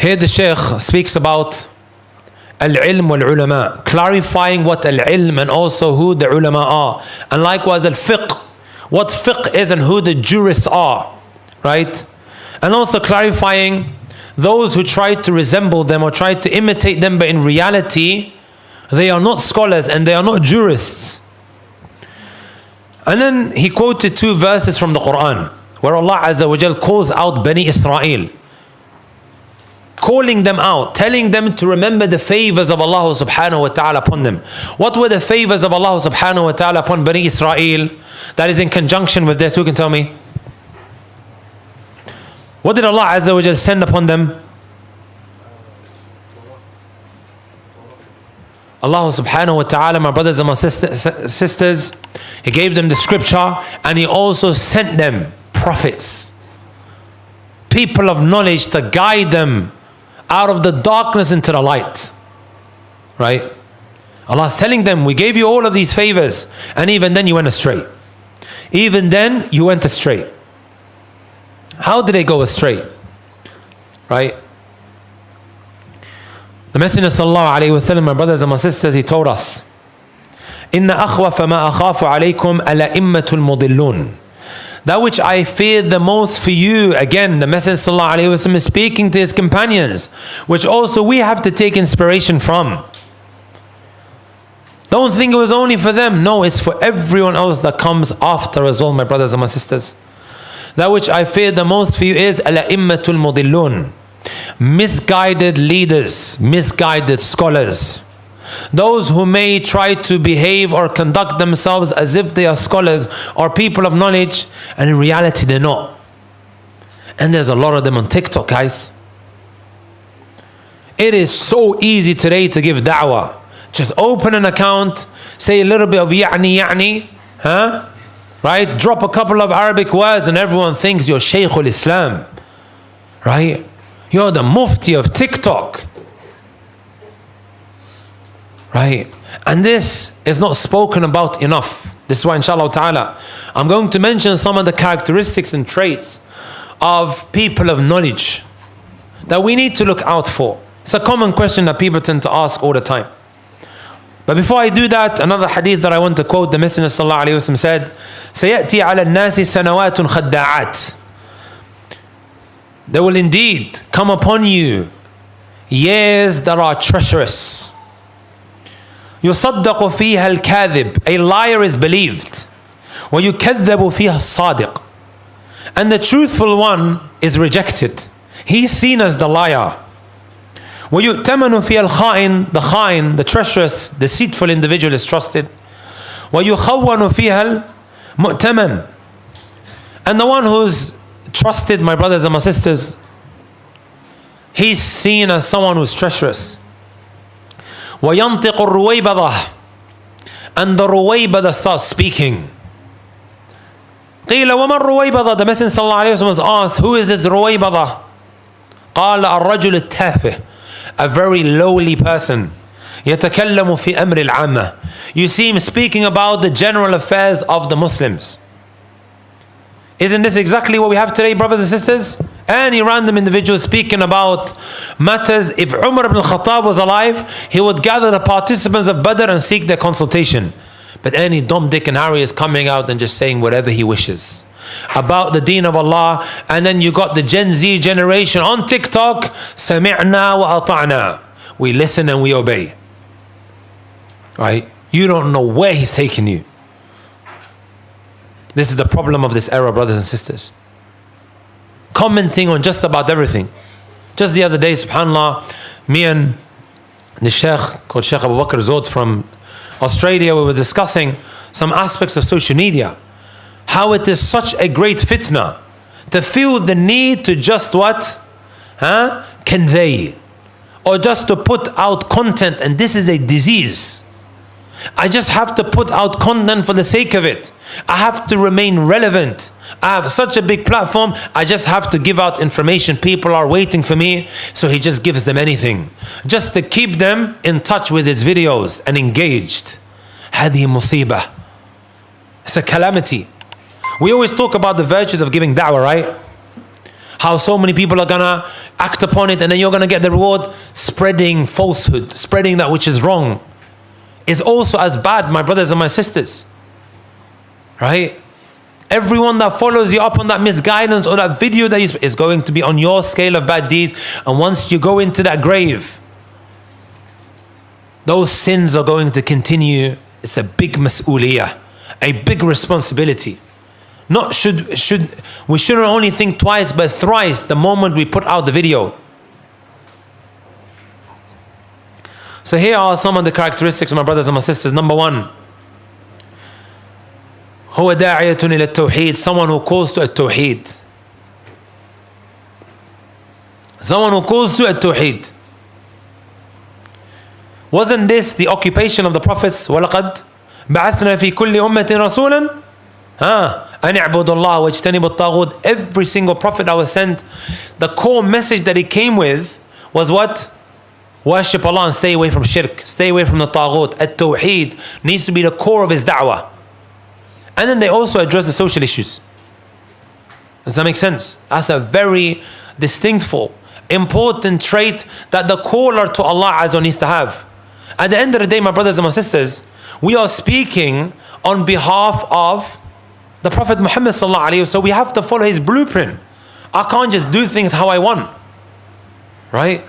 Here the Shaykh speaks about al-ilm wal-ulama, clarifying what al-ilm and also who the ulama are. And likewise al-fiqh, what fiqh is and who the jurists are, right? And also clarifying those who try to resemble them or try to imitate them, but in reality, they are not scholars and they are not jurists. And then he quoted 2 verses from the Quran, where Allah Azza wa Jal calls out Bani Israel, calling them out, telling them to remember the favors of Allah subhanahu wa ta'ala upon them. What were the favors of Allah subhanahu wa ta'ala upon Bani Israel that is in conjunction with this? Who can tell me? What did Allah Azza wa Jal send upon them? Allah subhanahu wa ta'ala, my brothers and my sisters, He gave them the scripture and He also sent them prophets, people of knowledge to guide them out of the darkness into the light. Right? Allah is telling them, we gave you all of these favors and even then you went astray. Even then you went astray. How did they go astray? Right? The Messenger sallallahu alayhi wa sallam, my brothers and my sisters, he told us, إِنَّ أَخْوَفَ مَا أَخَافُ عَلَيْكُمْ أَلَئِمَّةُ الْمُضِلُّونَ. That which I fear the most for you, again, the Messenger sallallahu alayhi wa sallam is speaking to his companions, which also we have to take inspiration from. Don't think it was only for them. No, it's for everyone else that comes after us all, my brothers and my sisters. That which I fear the most for you is أَلَئِمَّةُ الْمُضِلُّونَ. Misguided leaders, misguided scholars. Those who may try to behave or conduct themselves as if they are scholars or people of knowledge, and in reality they're not. And there's a lot of them on TikTok, guys. It is so easy today to give da'wah. Just open an account, say a little bit of ya'ni, huh? Right? Drop a couple of Arabic words and everyone thinks you're Shaykhul Islam. Right? You're the mufti of TikTok. Right? And this is not spoken about enough. This is why inshallah ta'ala I'm going to mention some of the characteristics and traits of people of knowledge that we need to look out for. It's a common question that people tend to ask all the time. But before I do that, another hadith that I want to quote, the Messenger sallallahu alayhi wa sallam said, سَيَأْتِي عَلَى النَّاسِ سَنَوَاتٌ خَدَّاعَاتٌ. There will indeed come upon you years that are treacherous. يُصَدَّقُ فِيهَا الْكَاذِبُ. A liar is believed. وَيُكَذَّبُ فِيهَا الصَّادِقُ. And the truthful one is rejected. He's seen as the liar. وَيُؤْتَمَنُ فِيهَا الْخَائِنُ. The kha'in, the treacherous, deceitful individual is trusted. وَيُخَوَّنُ فِيهَا الْمُؤْتَمَنُ. And the one who's trusted, my brothers and my sisters, he's seen as someone who's treacherous. وَيَنْطِقُ الرُّوَيْبَضَةِ. And the ruwaybada starts speaking. قِيلَ وَمَا الرُّوَيْبَضَةِ. The Messenger sallallahu alayhi wa sallam was asked, who is this ruwaybada? قَالَ الرَّجُلُ التَّافِهِ. A very lowly person. يَتَكَلَّمُ فِي أَمْرِ الْعَامَّةِ. You see him speaking about the general affairs of the Muslims. Isn't this exactly what we have today, brothers and sisters? Any random individual speaking about matters. If Umar ibn Khattab was alive, he would gather the participants of Badr and seek their consultation. But any Dom, Dick and Harry is coming out and just saying whatever he wishes about the deen of Allah. And then you got the Gen Z generation on TikTok. سَمِعْنَا وَأَطَعْنَا. We listen and we obey. Right? You don't know where he's taking you. This is the problem of this era, brothers and sisters. Commenting on just about everything. Just the other day, subhanAllah, me and the Sheikh, called Sheikh Abu Bakr Zod from Australia, we were discussing some aspects of social media. How it is such a great fitna to feel the need to just what? Convey. Or just to put out content, and this is a disease. I just have to put out content for the sake of it. I have to remain relevant. I have such a big platform. I just have to give out information. People are waiting for me. So he just gives them anything. Just to keep them in touch with his videos and engaged. هذه مصيبة. It's a calamity. We always talk about the virtues of giving da'wah, right? how so many people are gonna act upon it, and then you're gonna get the reward. Spreading falsehood, spreading that which is wrong, is also as bad, my brothers and my sisters. Right? Everyone that follows you up on that misguidance or that video that is going to be on your scale of bad deeds. And once you go into that grave, those sins are going to continue. It's a big mas'uliyah, a big responsibility. We shouldn't only think twice but thrice the moment we put out the video. So here are some of the characteristics of my brothers and my sisters. Number one, هو داعية إلى التوحيد, someone who calls to التوحيد. Someone who calls to التوحيد. Wasn't this the occupation of the prophets? وَلَقَدْ بَعَثْنَا فِي كُلِّ أُمَّةٍ رَسُولًا أَنِ اعْبُدُوا اللَّهَ وَاجْتَنِبُوا الطَّاغُوتَ. Every single prophet that was sent, the core message that he came with was what? Worship Allah and stay away from shirk, stay away from the taghut. At-tawheed needs to be the core of his da'wah. And then they also address the social issues. Does that make sense? That's a very distinctful, important trait that the caller to Allah Azza needs to have. At the end of the day, my brothers and my sisters, we are speaking on behalf of the Prophet Muhammad sallallahu alaihi wasallam. So we have to follow his blueprint. I can't just do things how I want. Right?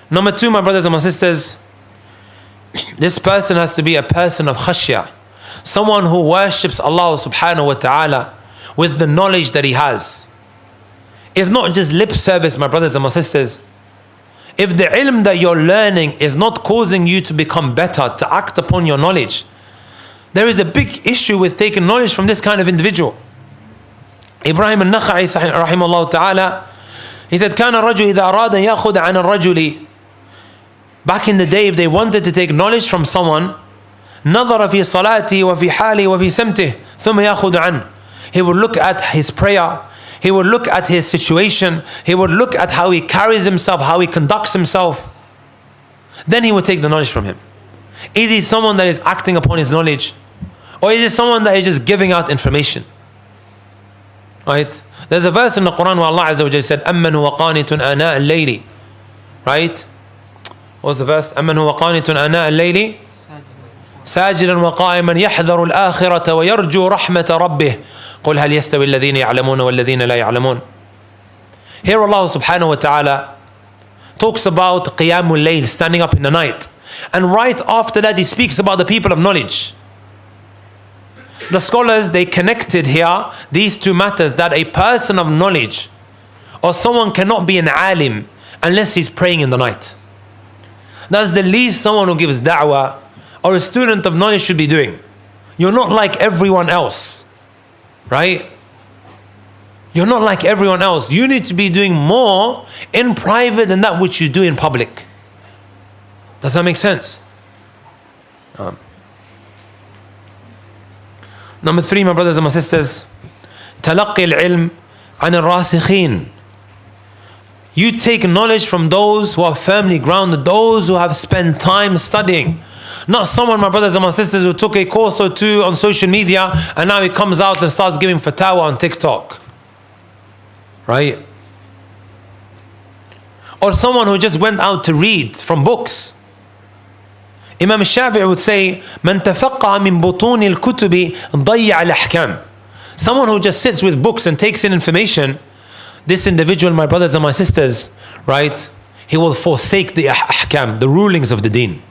Number two, my brothers and my sisters, this person has to be a person of khashya. Someone who worships Allah subhanahu wa ta'ala with the knowledge that he has. It's not just lip service, my brothers and my sisters. If the ilm that you're learning is not causing you to become better, to act upon your knowledge, there is a big issue with taking knowledge from this kind of individual. Ibrahim al-Nakha'i rahimahullah ta'ala, he said, كان الرجل إذا أراد أن يأخذ عن الرجل. Back in the day, if they wanted to take knowledge from someone, نظر في صلاته وفي حاله وفي سمته ثم يأخذ عنه. He would look at his prayer, he would look at his situation, he would look at how he carries himself, how he conducts himself. Then he would take the knowledge from him. Is he someone that is acting upon his knowledge? Or is he someone that is just giving out information? Right? There's a verse in the Quran where Allah Azza wa Jalla said, أَمَّنْ هُوَ قَانِتٌ آنَاءَ اللَّيْلِ. Right? What's the verse? أَمَّنْ هُوَ قَانِتٌ آنَاءَ اللَّيْلِ ساجدا وقائما يحذر الآخرة ويرجو رحمة ربه قل هل يستوي الذين يعلمون والذين لا يعلمون. Here Allah subhanahu wa ta'ala talks about qiyamul layl, standing up in the night. And right after that he speaks about the people of knowledge. The scholars, they connected here these two matters, that a person of knowledge or someone cannot be an alim unless he's praying in the night. That's the least someone who gives da'wah or a student of knowledge should be doing. You're not like everyone else, right? You're not like everyone else. You need to be doing more in private than that which you do in public. Does that make sense? Number three, my brothers and my sisters, تلقي العلم عن الراسخين. You take knowledge from those who are firmly grounded, those who have spent time studying. Not someone, my brothers and my sisters, who took a course or two on social media and now he comes out and starts giving fatwa on TikTok. Right? Or someone who just went out to read from books. Imam Shafi'i would say, من تفقه من بطون الكتب ضيع الأحكام. Someone who just sits with books and takes in information, this individual, my brothers and my sisters, right, he will forsake the ahkam, the rulings of the deen.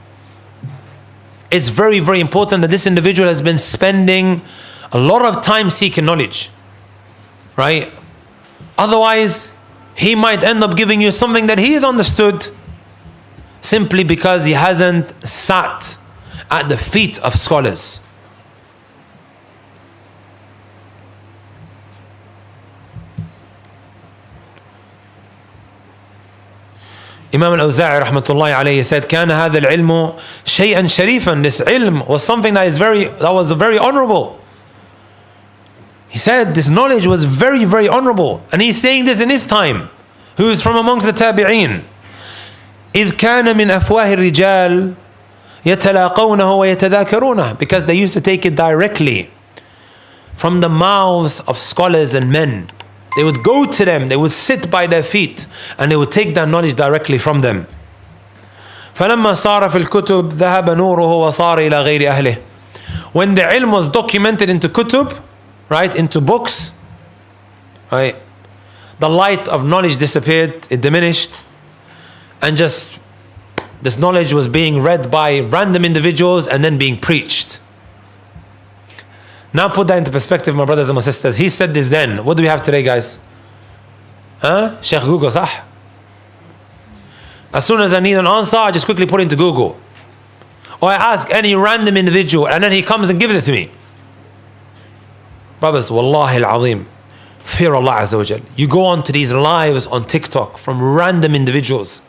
It's very, very important that this individual has been spending a lot of time seeking knowledge, right? Otherwise, he might end up giving you something that he has understood simply because he hasn't sat at the feet of scholars. Imam al-Awza'i rahmatullahi alayhi said, كان هذا العلم شيئا شريفا. This ilm was something that was very honorable. He said this knowledge was very, very honorable. And he's saying this in his time, who is from amongst the tabi'een. إذ كان من أفواه الرجال يتلاقونه ويتذاكرونه. Because they used to take it directly from the mouths of scholars and men. They would go to them, they would sit by their feet, and they would take that knowledge directly from them. فَلَمَّا صَارَ فِي الْكُتُبِ ذَهَبَ نُورُهُ وَصَارَ إِلَى غَيْرِ أَهْلِهِ. When the ilm was documented into kutub, right, into books, right, the light of knowledge disappeared, it diminished, and just this knowledge was being read by random individuals and then being preached. Now put that into perspective, my brothers and my sisters. He said this then. What do we have today, guys? Sheikh Google, صح? As soon as I need an answer, I just quickly put it into Google. Or I ask any random individual and then he comes and gives it to me. Brothers, wallahi al-azim, fear Allah Azza wa Jal. You go on to these lives on TikTok from random individuals,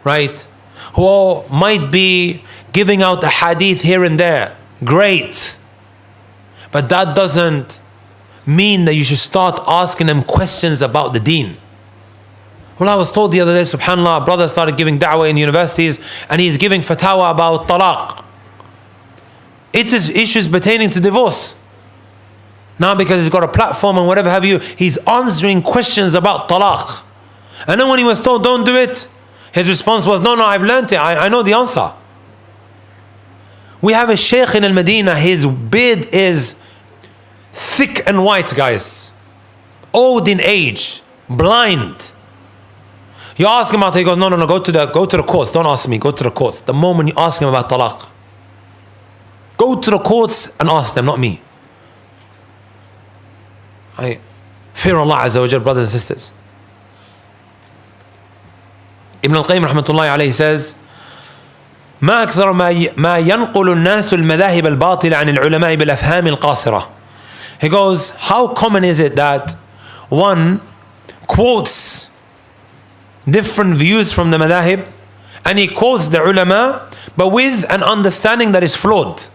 right? Who all might be giving out a hadith here and there. Great. But that doesn't mean that you should start asking them questions about the deen. Well, I was told the other day, subhanAllah, a brother started giving da'wah in universities and he's giving fatwa about talaq. It is issues pertaining to divorce. Now because he's got a platform and whatever have you, he's answering questions about talaq. And then when he was told don't do it, his response was, no, I've learned it, I know the answer. We have a sheikh in Al-Madinah, his beard is thick and white, guys. Old in age, blind. You ask him about it, he goes, no, go to the courts, don't ask me, go to the courts. The moment you ask him about talaq, go to the courts and ask them, not me. I fear Allah Azza wa Jal, brothers and sisters. Ibn al-Qayyim rahmatullahi alayhi says, ما أكثر ما ينقل الناس المذاهب الباطلة عن العلماء بالأفهام القاصرة. He goes, how common is it that one quotes different views from the madhahib and he quotes the ulama but with an understanding that is flawed.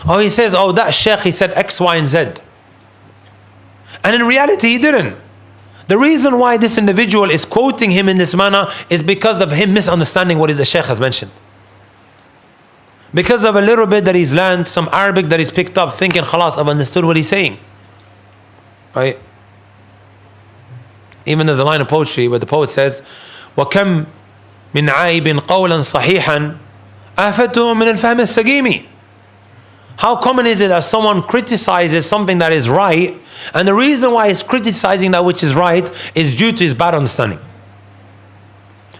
Or he says, oh, that sheikh, he said X, Y and Z. And in reality he didn't. The reason why this individual is quoting him in this manner is because of him misunderstanding what the sheikh has mentioned. Because of a little bit that he's learned, some Arabic that he's picked up, thinking, khalas, I've understood what he's saying. Right? Even there's a line of poetry where the poet says, وَكَمْ مِنْ عَيْبٍ قَوْلًا صَحِيحًا آفَتُهُ مِنَ الْفَهْمِ السَّقِيمِ. How common is it that someone criticizes something that is right, and the reason why he's criticizing that which is right is due to his bad understanding.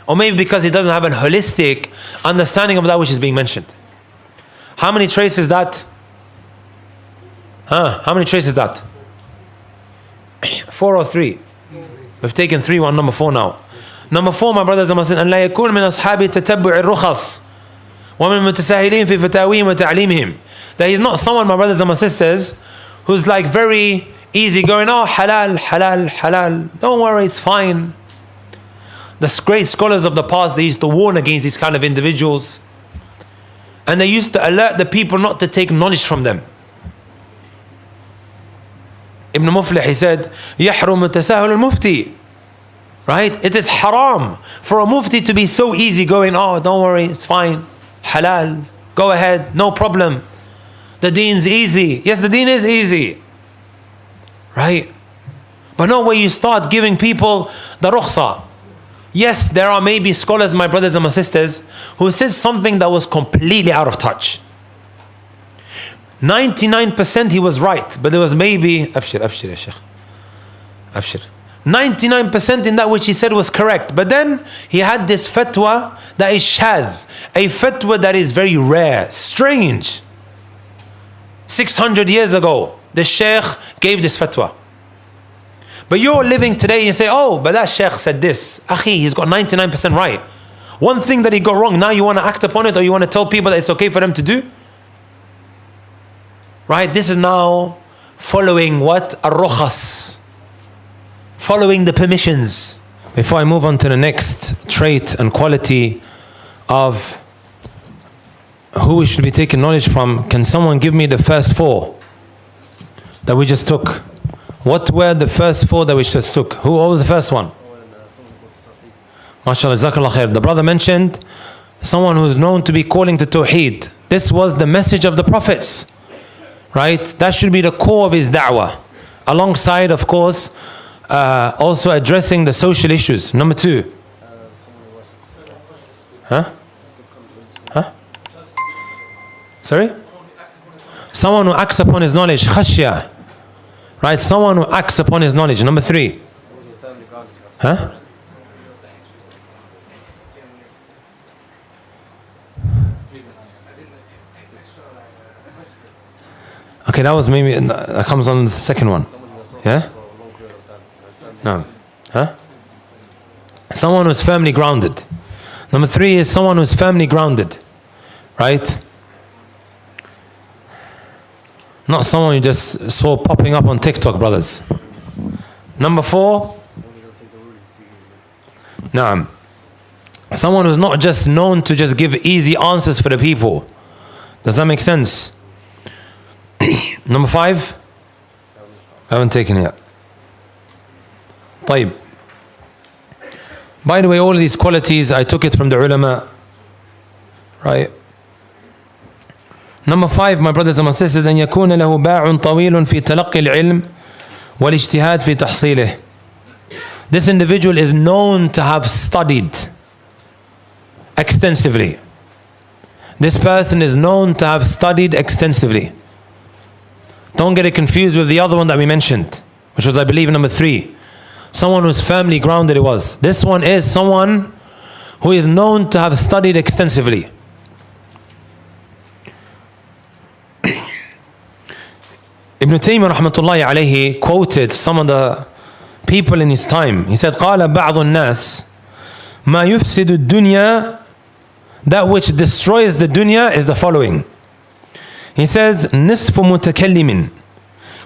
Or maybe because he doesn't have a holistic understanding of that which is being mentioned. How many traces is that? How many traces is that? 4 or 3? We've taken 3, we're on number 4 now. Number 4, my brothers and my sisters, أن لا يكون من أصحاب تتبع الرخص ومن المتساهلين في فتاويهم وتعليمهم. That he's not someone, my brothers and my sisters, who's like very easy going, oh, halal, halal, halal. Don't worry, it's fine. The great scholars of the past, they used to warn against these kind of individuals. And they used to alert the people not to take knowledge from them. Ibn Muflih, he said, يَحْرُمُ تَسَاهُلُ الْمُفْتِي. Right? It is haram for a mufti to be so easy going, oh, don't worry, it's fine. Halal. Go ahead, no problem. The deen's easy. Yes, the deen is easy. Right? But no, where you start giving people the rukhsa. Yes, there are maybe scholars, my brothers and my sisters, who said something that was completely out of touch. 99% he was right, but there was maybe, abshir ya sheikh, abshir. 99% in that which he said was correct. But then he had this fatwa that is shadh, a fatwa that is very rare, strange. 600 years ago, the sheikh gave this fatwa. But you're living today and you say, oh, but that sheikh said this. Akhi, he's got 99% right. One thing that he got wrong, now you want to act upon it, or you want to tell people that it's okay for them to do? Right? This is now following what? Ar-rukhas. Following the permissions. Before I move on to the next trait and quality of who we should be taking knowledge from, can someone give me the first 4 that we just took? What were the first 4 that we just took? What was the first one? MashaAllah, Jazakallah khair. The brother mentioned someone who's known to be calling to Tawheed. This was the message of the prophets. Right? That should be the core of his da'wah. Alongside, of course, Also addressing the social issues. Number 2. Huh? Sorry? Someone who acts upon his knowledge. Khashya. Right? Someone who acts upon his knowledge. Number 3. Huh? Okay, that was maybe, that comes on the second one. Yeah? No. Huh? Someone who's firmly grounded. Number 3 is someone who's firmly grounded. Right? Not someone you just saw popping up on TikTok, brothers. Number 4. Naam. Someone who's not just known to just give easy answers for the people. Does that make sense? Number 5. I haven't taken it yet. طيب. By the way, all of these qualities, I took it from the ulama. Right? Number 5, my brothers and my sisters, أن يكون له باع طويل في تلقي العلم والاجتهاد في تحصيله. This individual is known to have studied extensively. This person is known to have studied extensively. Don't get it confused with the other one that we mentioned, which was, I believe, number 3. Someone who's firmly grounded it was. This one is someone who is known to have studied extensively. Ibn Taymiyyah rahmatullahi alayhi quoted some of the people in his time. He said, قال بعض الناس ما يفسد الدنيا, that which destroys the dunya is the following. He says, نصف متكلم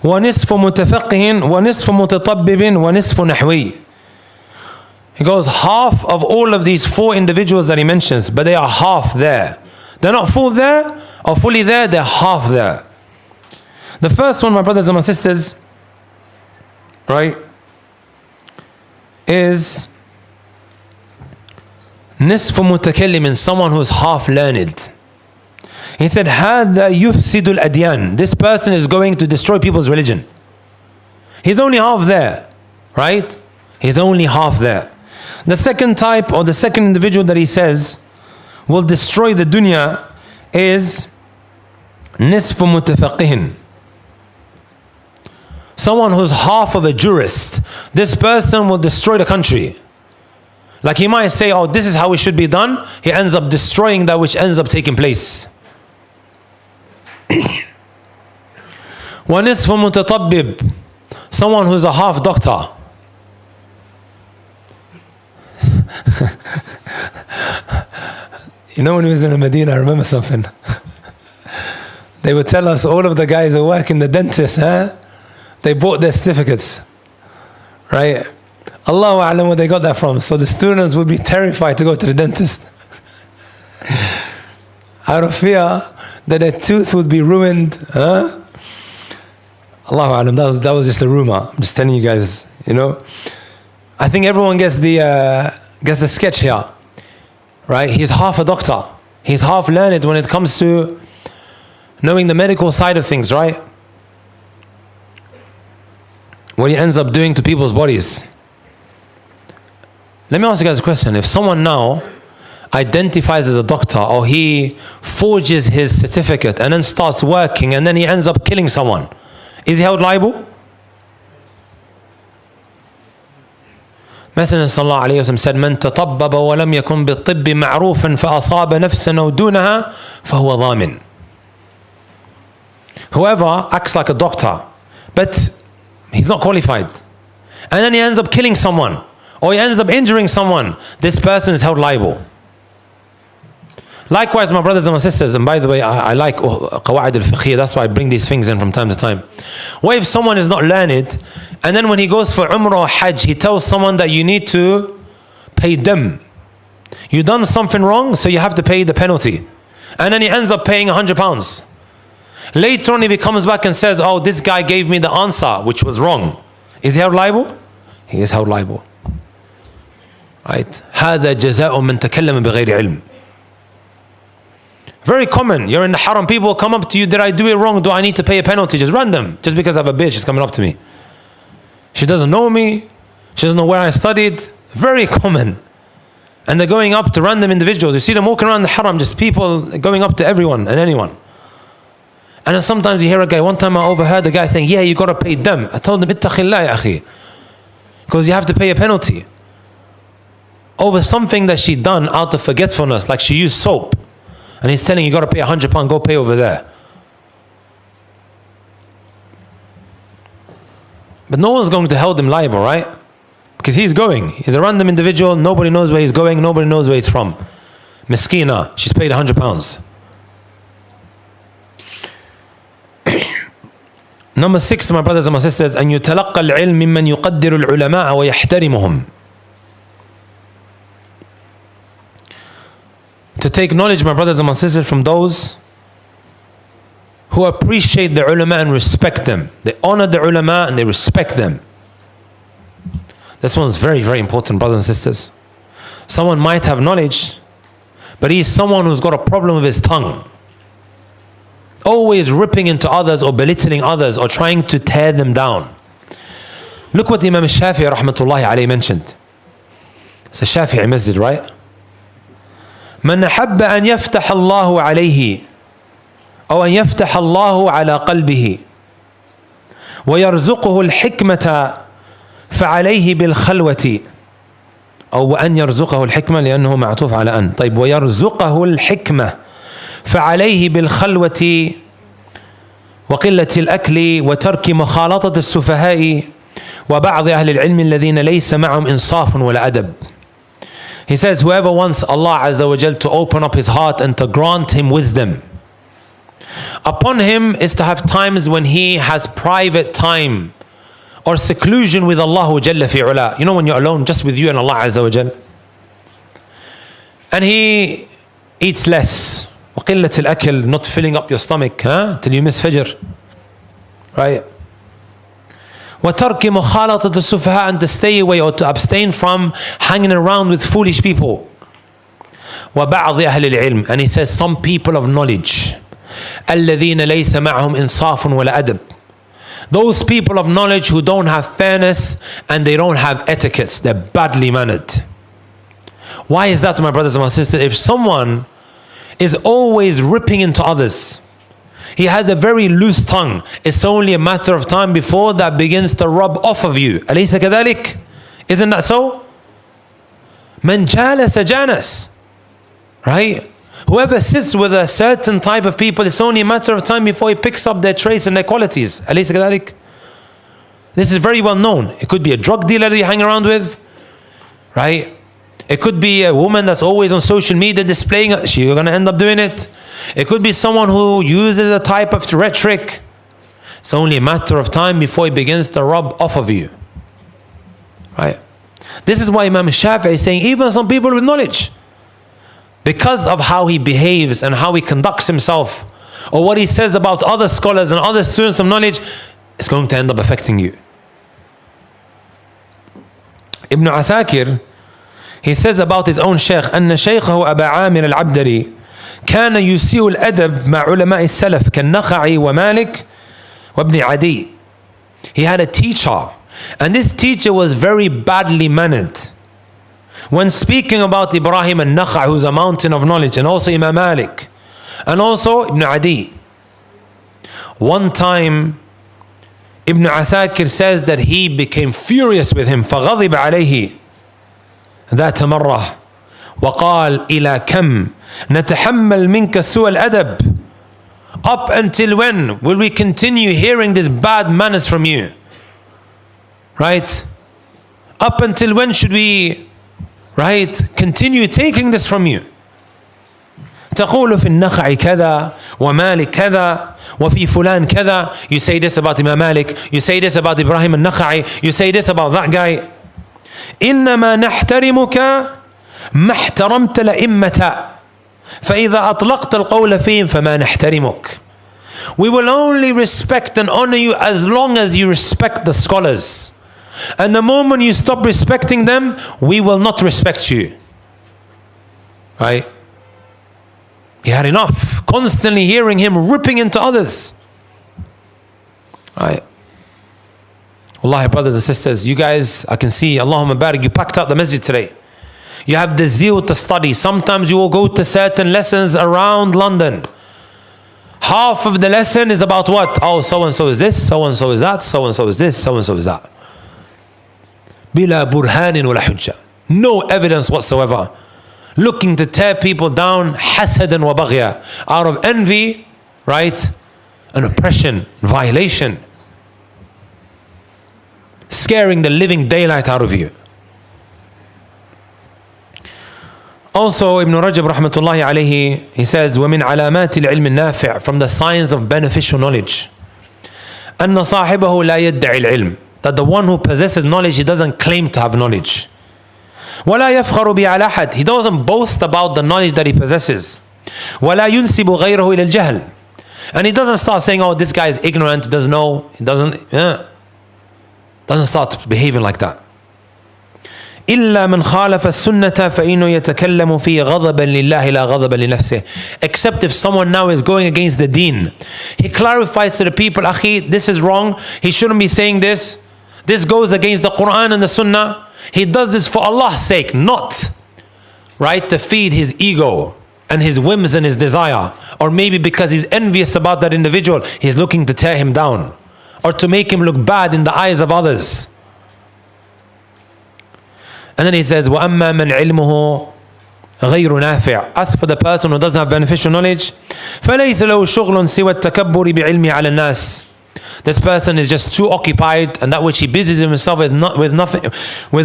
ونصف متفقه ونصف متطبب ونصف نحوي. He goes, half of all of these 4 individuals that he mentions, but they are half there. They're not full there or fully there, they're half there. The first one, my brothers and my sisters, right, is نصف متكلم, someone who's half learned. He said, هذا يفسد الأديان. This person is going to destroy people's religion. He's only half there, right? He's only half there. The second type, or the second individual that he says will destroy the dunya is نصف متفقه. Someone who's half of a jurist. This person will destroy the country. Like he might say, oh, this is how it should be done. He ends up destroying that which ends up taking place. وَنِصْفُ مُتَطَبِّب, someone who's a half doctor. You know, when we was in Medina, I remember something. They would tell us, all of the guys who work in the dentist, they bought their certificates, right? Allahu A'lam where they got that from. So the students would be terrified to go to the dentist out of fear that their tooth would be ruined. Allahu A'lam, that was just a rumor. I'm just telling you guys, you know. I think everyone gets the sketch here, right? He's half a doctor. He's half learned when it comes to knowing the medical side of things, right? What he ends up doing to people's bodies. Let me ask you guys a question. If someone now identifies as a doctor, or he forges his certificate and then starts working and then he ends up killing someone, is he held liable? Messenger sallallahu alayhi wa sallam said, من تطبب ولم يكن بالطب معروفا فأصاب نفسا أو دونها فهو ضامن. Whoever acts like a doctor, but he's not qualified, and then he ends up killing someone, or he ends up injuring someone, this person is held liable. Likewise, my brothers and my sisters, and by the way, I like qawaid al-fiqhiyya, that's why I bring these things in from time to time. What if someone is not learned, and then when he goes for Umrah or Hajj, he tells someone that you need to pay them. You done something wrong, so you have to pay the penalty. And then he ends up paying £100. Later on, if he comes back and says, oh, this guy gave me the answer, which was wrong, is he held liable? He is held liable. Right? هذا جزاء من تكلم بغير علم. Very common. You're in the haram, people come up to you, did I do it wrong? Do I need to pay a penalty? Just random. Just because I have a bitch, she's coming up to me. She doesn't know me. She doesn't know where I studied. Very common. And they're going up to random individuals. You see them walking around the haram, just people going up to everyone and anyone. And then sometimes you hear a guy, one time I overheard a guy saying, yeah, you got to pay them. I told him, ittaqillah ya akhi. Because you have to pay a penalty. Over something that she done out of forgetfulness, like she used soap. And he's telling you got to pay £100, go pay over there. But no one's going to hold him liable, right? Because he's going. He's a random individual. Nobody knows where he's going. Nobody knows where he's from. Miskina. She's paid £100. Number 6, my brothers and my sisters, أن يتلقى العلم ممن يقدر العلماء ويحترمهم. To take knowledge, my brothers and my sisters, from those who appreciate the ulama and respect them. They honor the ulama and they respect them. This one's very, very important, brothers and sisters. Someone might have knowledge, but he's someone who's got a problem with his tongue. Always ripping into others or belittling others or trying to tear them down. Look what Imam Shafi'i rahmatullahi alayhi mentioned. It's a Shafi'i masjid, right? من أحب أن يفتح الله عليه أو أن يفتح الله على قلبه ويرزقه الحكمة فعليه بالخلوة أو أن يرزقه الحكمة لأنه معطوف على أن. طيب ويرزقه الحكمة فعليه بالخلوة وقلة الأكل وترك مخالطة السفهاء وبعض أهل العلم الذين ليس معهم إنصاف ولا أدب. He says, whoever wants Allah Azza wa Jal to open up his heart and to grant him wisdom, upon him is to have times when he has private time or seclusion with Allah Jalla fi ula. You know, when you're alone just with you and Allah Azza wa Jal. And he eats less. وقلة الأكل, not filling up your stomach till you miss Fajr. Right? وَتَرْكِ مُخَالَطَةِ السُّفَهَاء, and to stay away or to abstain from hanging around with foolish people. وَبَعْضِ أَهْلِ الْعِلْمِ, and he says some people of knowledge. الَّذِينَ لَيْسَ مَعْهُمْ إِنصَافٌ وَلَا أَدَبٌ, those people of knowledge who don't have fairness and they don't have etiquettes. They're badly mannered. Why is that, my brothers and my sisters? If someone is always ripping into others, he has a very loose tongue, it's only a matter of time before that begins to rub off of you. أليس كذلك? Isn't that so? من جالس جانس. Right? Whoever sits with a certain type of people, it's only a matter of time before he picks up their traits and their qualities. أليس كذلك? This is very well known. It could be a drug dealer that you hang around with. Right? It could be a woman that's always on social media displaying it. You're going to end up doing it. It could be someone who uses a type of rhetoric. It's only a matter of time before he begins to rub off of you. Right? This is why Imam Shafi'i is saying even some people with knowledge, because of how he behaves and how he conducts himself, or what he says about other scholars and other students of knowledge, it's going to end up affecting you. Ibn Asakir, he says about his own sheikh, أن شيخه أبا عامر العبدري كان يسيء الأدب مع علماء السلف كالنخعي ومالك وابن عدي. He had a teacher, and this teacher was very badly mannered. When speaking about Ibrahim al-Nakha, who's a mountain of knowledge, and also Imam Malik, and also Ibn Adi. One time, Ibn Asakir says that he became furious with him. فغضب عليه ذات مرة وقال إلى كم نتحمل منك سوء الأدب. Up until when will we continue hearing this bad manners from you? Right? Up until when should we, right, continue taking this from you? تقول في النخع كذا ومالك كذا وفي فلان كذا. You say this about Imam Malik, you say this about Ibrahim al-Nakha'i, you say this about that guy. إنما نحترمك ما احترمت الأئمة فإذا أطلقت القول فيهم فما نحترمك. We will only respect and honor you as long as you respect the scholars. And the moment you stop respecting them, we will not respect you. Right? He had enough. Constantly hearing him ripping into others. Right? Wallahi, brothers and sisters, you guys, I can see, Allahumma barik, you packed out the masjid today. You have the zeal to study. Sometimes you will go to certain lessons around London. Half of the lesson is about what? Oh, so-and-so is this, so-and-so is that, so-and-so is this, so-and-so is that. Bila burhanin wala hujja. No evidence whatsoever. Looking to tear people down, hasadan wa baghya. Out of envy, right? And oppression, violation. Scaring the living daylight out of you. Also, Ibn Rajab rahmatullahi alayhi, he says, وَمِنْ عَلَامَاتِ الْعِلْمِ النَّافِعِ, from the signs of beneficial knowledge, أَنَّ صَاحِبَهُ لَا يَدَّعِ الْعِلْمِ, that the one who possesses knowledge, he doesn't claim to have knowledge. وَلَا يَفْخَرُ بِعَلَى أَحَدٍ, he doesn't boast about the knowledge that he possesses. وَلَا يُنْسِبُ غَيْرَهُ إِلَى الْجَهْلِ, and he doesn't start saying, oh, this guy is ignorant, he doesn't know, he doesn't start behaving like that. إلا من خالف السنة فإنه يتكلم فيه غضبا لله لا غضبا لنفسه. Except if someone now is going against the deen. He clarifies to the people, Akhi, this is wrong. He shouldn't be saying this. This goes against the Quran and the Sunnah. He does this for Allah's sake, not, right, to feed his ego and his whims and his desire. Or maybe because he's envious about that individual, he's looking to tear him down. Or to make him look bad in the eyes of others. And then he says, وَأَمَّا مَنْ عِلْمُهُ غَيْرُ نَافِعٍ, as for the person who doesn't have beneficial knowledge, فَلَيْسَ لَهُ شُغْلٌ سِوَى التَّكَبُّرِ بِعِلْمِهِ عَلَى النَّاسِ. This person is just too occupied, and that which he busies himself with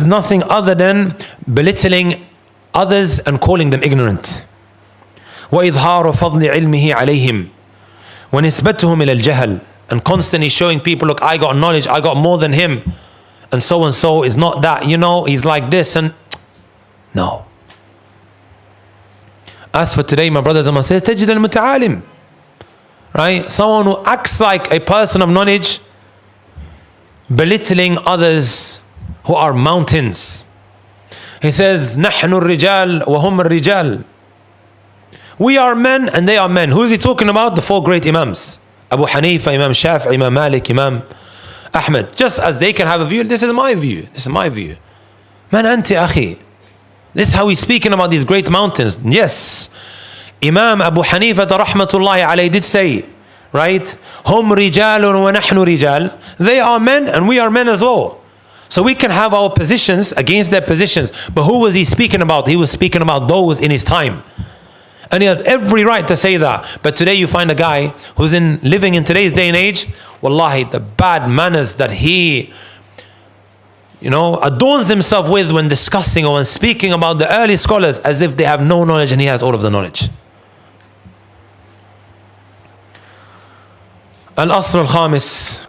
nothing other than belittling others and calling them ignorant. وَإِظْهَارُ فَضْلِ عِلْمِهِ عَلَيْهِمْ وَنِسْبَتُهُمْ إِلَى الْجَهَلِ, and constantly showing people, look, I got knowledge, I got more than him. And so is not that, you know, he's like this, and no. As for today, my brothers and my sisters, تجد المتعالم, right? Someone who acts like a person of knowledge, belittling others who are mountains. He says, نحن الرجال وهم الرجال. We are men and they are men. Who is he talking about? The four great Imams. Abu Hanifa, Imam Shafi'i, Imam Malik, Imam Ahmed. Just as they can have a view, this is my view. This is my view. Man anti akhi. This is how he's speaking about these great mountains. Yes. Imam Abu Hanifa rahmatullahi alayhi did say, right? Hum rijalun wa nahnu rijal. They are men and we are men as well. So we can have our positions against their positions. But who was he speaking about? He was speaking about those in his time. And he has every right to say that. But today you find a guy who's living in today's day and age, wallahi, the bad manners that he, adorns himself with when discussing or when speaking about the early scholars, as if they have no knowledge and he has all of the knowledge. Al-Asr al-Khamis,